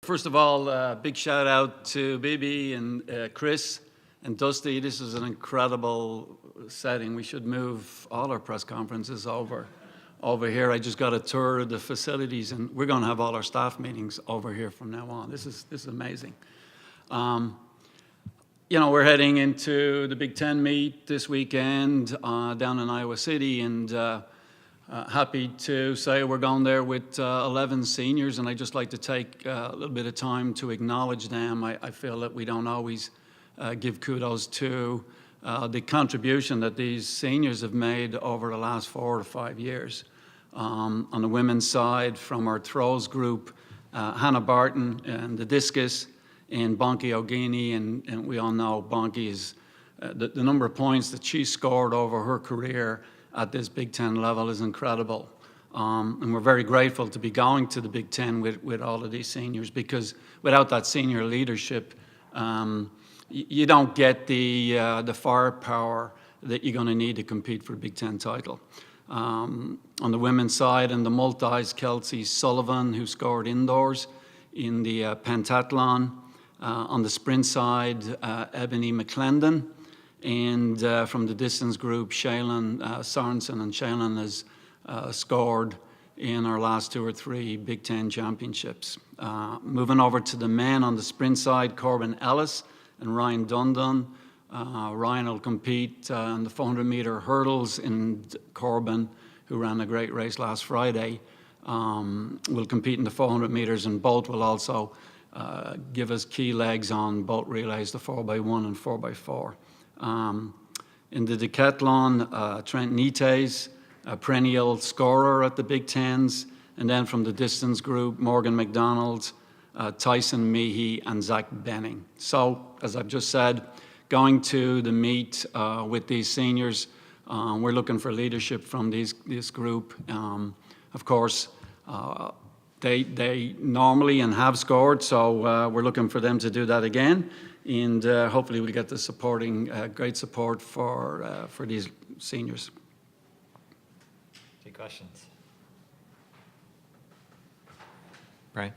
First of all, big shout out to Bibi and Chris and Dusty. This is an incredible setting. We should move all our press conferences over here. I just got a tour of the facilities, and we're going to have all our staff meetings over here from now on. This is amazing. We're heading into the Big Ten meet this weekend down in Iowa City, and happy to say we're going there with 11 seniors, and I'd just like to take a little bit of time to acknowledge them. I feel that we don't always give kudos to the contribution that these seniors have made over the last 4 to 5 years. On the women's side, from our throws group, Hannah Barton and the discus, and Bonky Ogini, and we all know Bonky is the number of points that she scored over her career at this Big Ten level is incredible. And we're very grateful to be going to the Big Ten with all of these seniors, because without that senior leadership, you don't get the firepower that you're going to need to compete for the Big Ten title. On the women's side, in the multis, Kelsey Sullivan, who scored indoors in the pentathlon. On the sprint side, Ebony McClendon. And from the distance group, Shaylin Sorensen, and Shaylin has scored in our last 2 or 3 Big Ten championships. Moving over to the men on the sprint side, Corbin Ellis and Ryan Dundon. Ryan will compete in the 400-meter hurdles, and Corbin, who ran a great race last Friday, will compete in the 400 meters, and both will also give us key legs on boat relays, the 4x1 and 4x4. In the decathlon, Trent Nites, a perennial scorer at the Big Tens, and then from the distance group, Morgan McDonald, Tyson Meehee, and Zach Benning. So, as I've just said, going to the meet with these seniors, we're looking for leadership from this group. Of course, they normally and have scored, so we're looking for them to do that again. And hopefully we'll get the great support for these seniors. Any questions? Brian?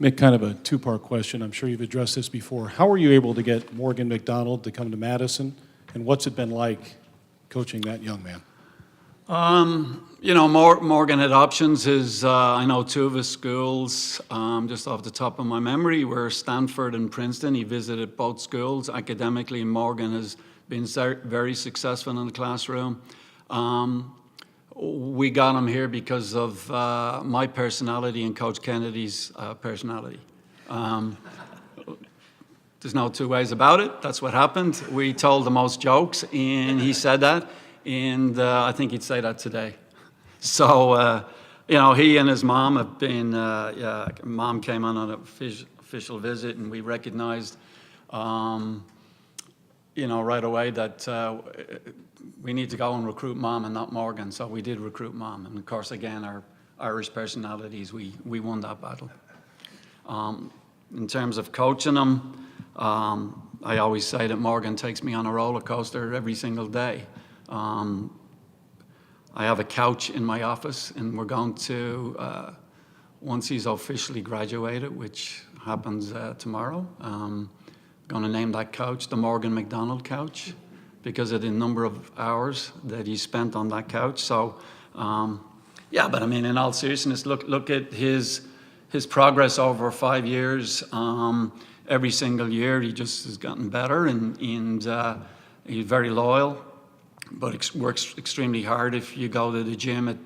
Mick, kind of a two-part question. I'm sure you've addressed this before. How were you able to get Morgan McDonald to come to Madison, and what's it been like coaching that young man? Morgan had options. I know 2 of his schools, just off the top of my memory, were Stanford and Princeton. He visited both schools. Academically, Morgan has been very successful in the classroom. We got him here because of my personality and Coach Kennedy's personality. There's no 2 ways about it. That's what happened. We told the most jokes, and he said that. And I think he'd say that today. So, he and his mom have been, Mom came on an official visit, and we recognized, right away that we need to go and recruit Mom and not Morgan. So we did recruit Mom. And of course, again, our Irish personalities, we won that battle. In terms of coaching him, I always say that Morgan takes me on a roller coaster every single day. I have a couch in my office, and we're going to, once he's officially graduated, which happens tomorrow, going to name that couch the Morgan McDonald couch, because of the number of hours that he spent on that couch. So, but I mean, in all seriousness, look at his progress over 5 years. Every single year, he just has gotten better, and he's very loyal, but works extremely hard. If you go to the gym at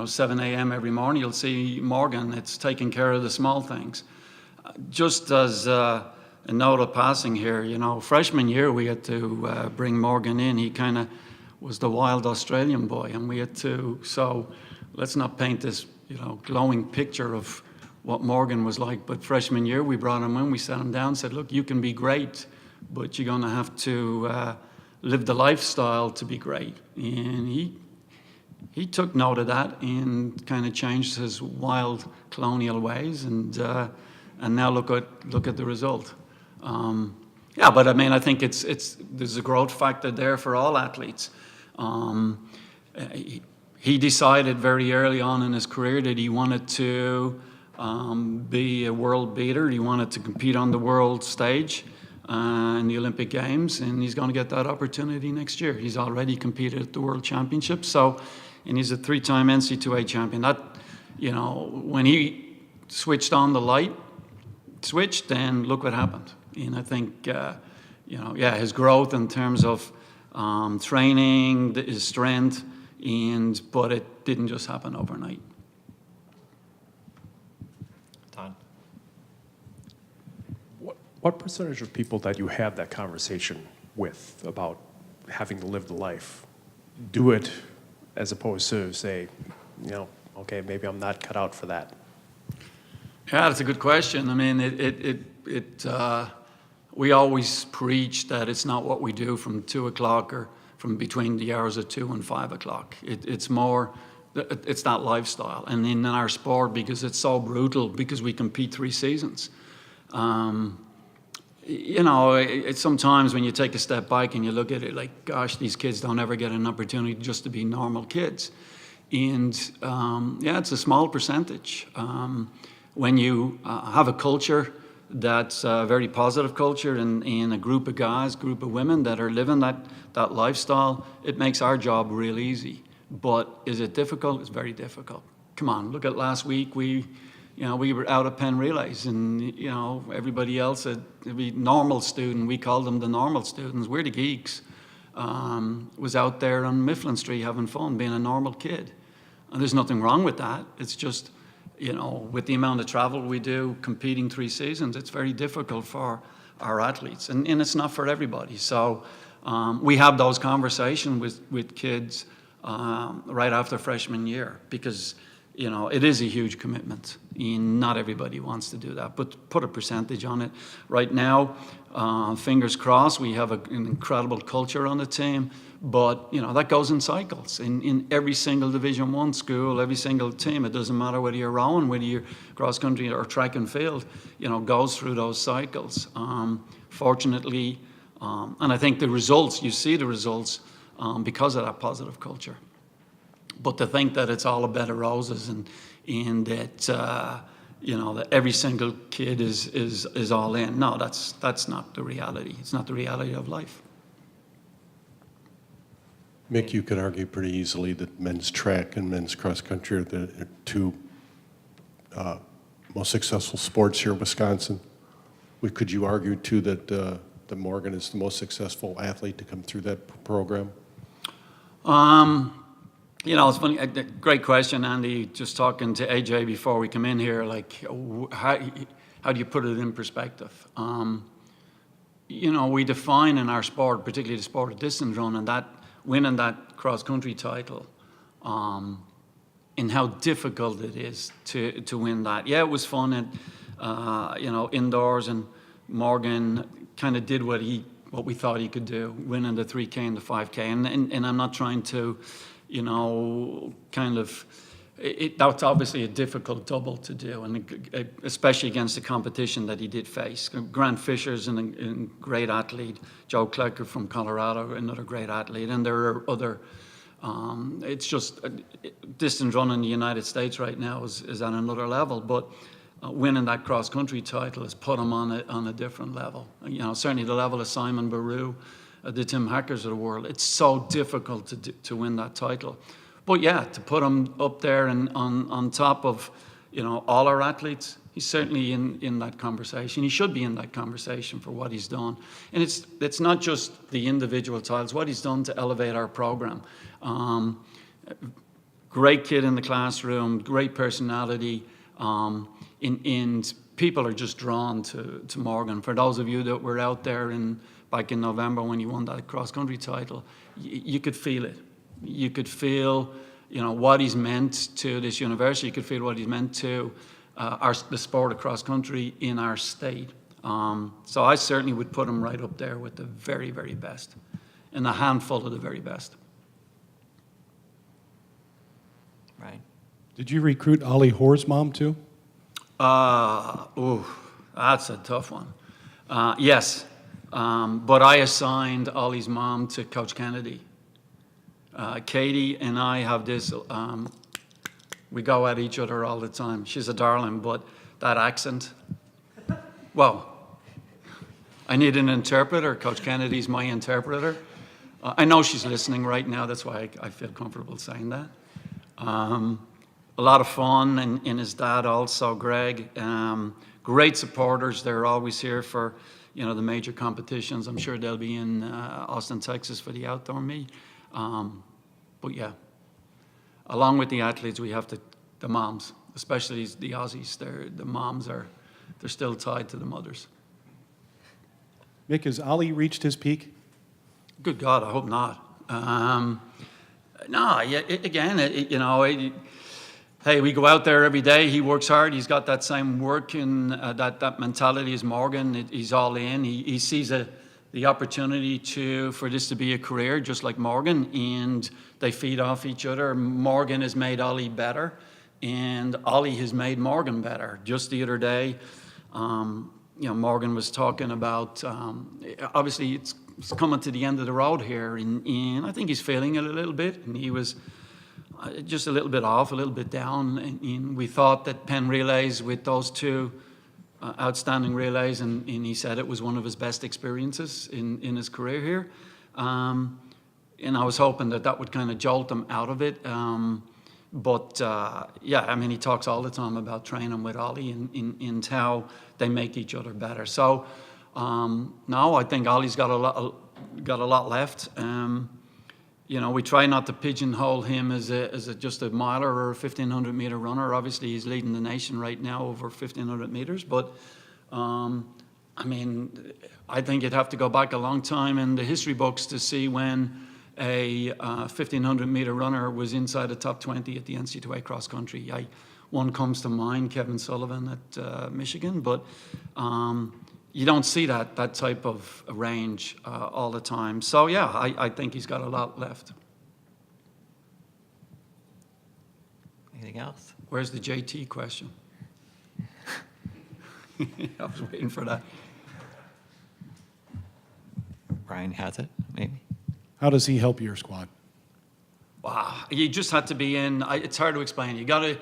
7 a.m. every morning, you'll see Morgan. It's taking care of the small things. Just as a note of passing here, freshman year we had to bring Morgan in. He kind of was the wild Australian boy, and we had to. So let's not paint this glowing picture of what Morgan was like. But freshman year we brought him in. We sat him down, said, "Look, you can be great, but you're going to have to live the lifestyle to be great." And he took note of that and kind of changed his wild colonial ways, and now look at the result. But I mean, I think there's a growth factor there for all athletes. He decided very early on in his career that he wanted to be a world beater. He wanted to compete on the world stage in the Olympic Games, and he's going to get that opportunity next year. He's already competed at the World Championships, and he's a 3-time NCAA champion. That, when he switched on the light switch, then look what happened. And I think, his growth in terms of training, his strength, but it didn't just happen overnight. Todd? What percentage of people that you have that conversation with about having to live the life do it as opposed to say, okay, maybe I'm not cut out for that? Yeah, that's a good question. I mean, we always preach that it's not what we do from 2 o'clock or from between the hours of 2 and 5 o'clock. It's more, it's that lifestyle. And in our sport, because it's so brutal, because we compete 3 seasons, it's sometimes when you take a step back and you look at it like, gosh, these kids don't ever get an opportunity just to be normal kids. And it's a small percentage. When you have a culture that's a very positive culture and a group of guys, group of women that are living that lifestyle, it makes our job real easy. But is it difficult? It's very difficult. Come on, look at last week. We were out of pen relays, and everybody else, the normal student, we called them the normal students. We're the geeks. Was out there on Mifflin Street having fun, being a normal kid, and there's nothing wrong with that. It's just, with the amount of travel we do, competing 3 seasons, it's very difficult for our athletes, and it's not for everybody. So we have those conversations with kids right after freshman year, because it is a huge commitment, and not everybody wants to do that. But put a percentage on it. Right now, fingers crossed, we have an incredible culture on the team, but that goes in cycles. In every single Division I school, every single team, it doesn't matter whether you're rowing, whether you're cross country or track and field, goes through those cycles. Fortunately, and I think you see the results because of that positive culture. But to think that it's all a bed of roses and that that every single kid is all in, no, that's not the reality. It's not the reality of life. Mick, you could argue pretty easily that men's track and men's cross country are the 2 most successful sports here in Wisconsin. Could you argue too that Morgan is the most successful athlete to come through that program? It's funny. Great question, Andy. Just talking to AJ before we come in here, like, how do you put it in perspective? We define in our sport, particularly the sport of distance running, that winning that cross-country title, and how difficult it is to win that. Yeah, it was fun and indoors, and Morgan kind of did what we thought he could do, winning the 3K and the 5K. And I'm not trying to, that's obviously a difficult double to do, and especially against the competition that he did face. Grant Fisher's a great athlete. Joe Klecker from Colorado, another great athlete. And there are other, it's just, distance running in the United States right now is at another level. But winning that cross-country title has put him on a different level. Certainly the level of Simon Baru, the Tim Hackers of the world. It's so difficult to win that title. But yeah, to put him up there and on top of all our athletes, he's certainly in that conversation. He should be in that conversation for what he's done. And it's not just the individual titles, what he's done to elevate our program. Great kid in the classroom, great personality, and people are just drawn to Morgan. For those of you that were out there back in November when he won that cross-country title, you could feel it. You could feel, what he's meant to this university. You could feel what he's meant to the sport of cross-country in our state. So I certainly would put him right up there with the very, very best, and a handful of the very best. Right. Did you recruit Ollie Hoare's mom too? That's a tough one. Yes, but I assigned Ollie's mom to Coach Kennedy. Katie and I have this, we go at each other all the time. She's a darling, but that accent. Well, I need an interpreter. Coach Kennedy's my interpreter. I know she's listening right now. That's why I feel comfortable saying that. A lot of fun, and his dad also, Greg. Great supporters. They're always here for, the major competitions. I'm sure they'll be in Austin, Texas for the outdoor meet. But yeah, along with the athletes, we have the moms, especially the Aussies. The moms they're still tied to the mothers. Mick, has Ollie reached his peak? Good God, I hope not. No, yeah, hey, we go out there every day. He works hard. He's got that same work and that mentality as Morgan. He's all in. He sees the opportunity for this to be a career, just like Morgan, and they feed off each other. Morgan has made Ollie better, and Ollie has made Morgan better. Just the other day, Morgan was talking about, obviously it's coming to the end of the road here, and I think he's feeling it a little bit, and he was just a little bit off, a little bit down, and we thought that Penn Relays with those two outstanding relays, and he said it was one of his best experiences in his career here, and I was hoping that would kind of jolt him out of it. He talks all the time about training with Ollie and how they make each other better. So, no, I think Ollie's got a lot left. We try not to pigeonhole him as just a miler or a 1,500 meter runner. Obviously, he's leading the nation right now over 1,500 meters. But, I think you'd have to go back a long time in the history books to see when a 1,500 meter runner was inside the top 20 at the NCAA cross country. One comes to mind, Kevin Sullivan at Michigan, but you don't see that type of range all the time. So yeah, I think he's got a lot left. Anything else? Where's the JT question? I was waiting for that. Brian has it, maybe. How does he help your squad? Wow, you just had to be in. It's hard to explain. You got to.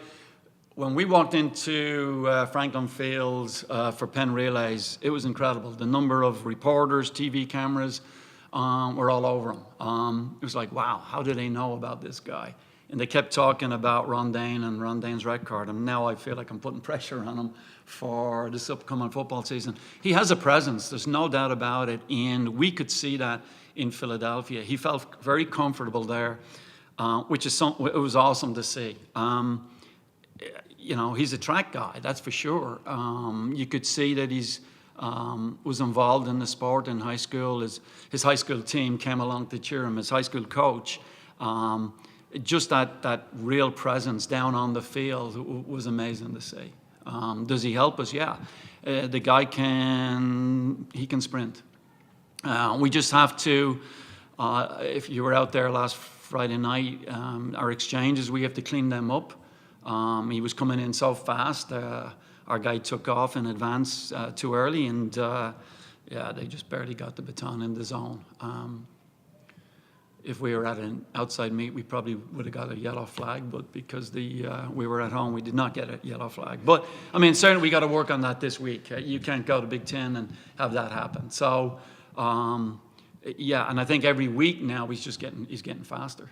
When we walked into Franklin Fields for Penn Relays, it was incredible. The number of reporters, TV cameras were all over him. It was like, wow, how do they know about this guy? And they kept talking about Ron Dane and Ron Dane's record. And now I feel like I'm putting pressure on him for this upcoming football season. He has a presence. There's no doubt about it. And we could see that in Philadelphia. He felt very comfortable there, which is it was awesome to see. He's a track guy, that's for sure. You could see that he's was involved in the sport in high school. His high school team came along to cheer him. His high school coach, just that real presence down on the field was amazing to see. Does he help us? Yeah. The guy can sprint. We just have to, if you were out there last Friday night, our exchanges, we have to clean them up. He was coming in so fast. Our guy took off in advance too early, and they just barely got the baton in the zone. If we were at an outside meet, we probably would have got a yellow flag, but because we were at home, we did not get a yellow flag. But, certainly we got to work on that this week. You can't go to Big Ten and have that happen. So, and I think every week now he's getting faster.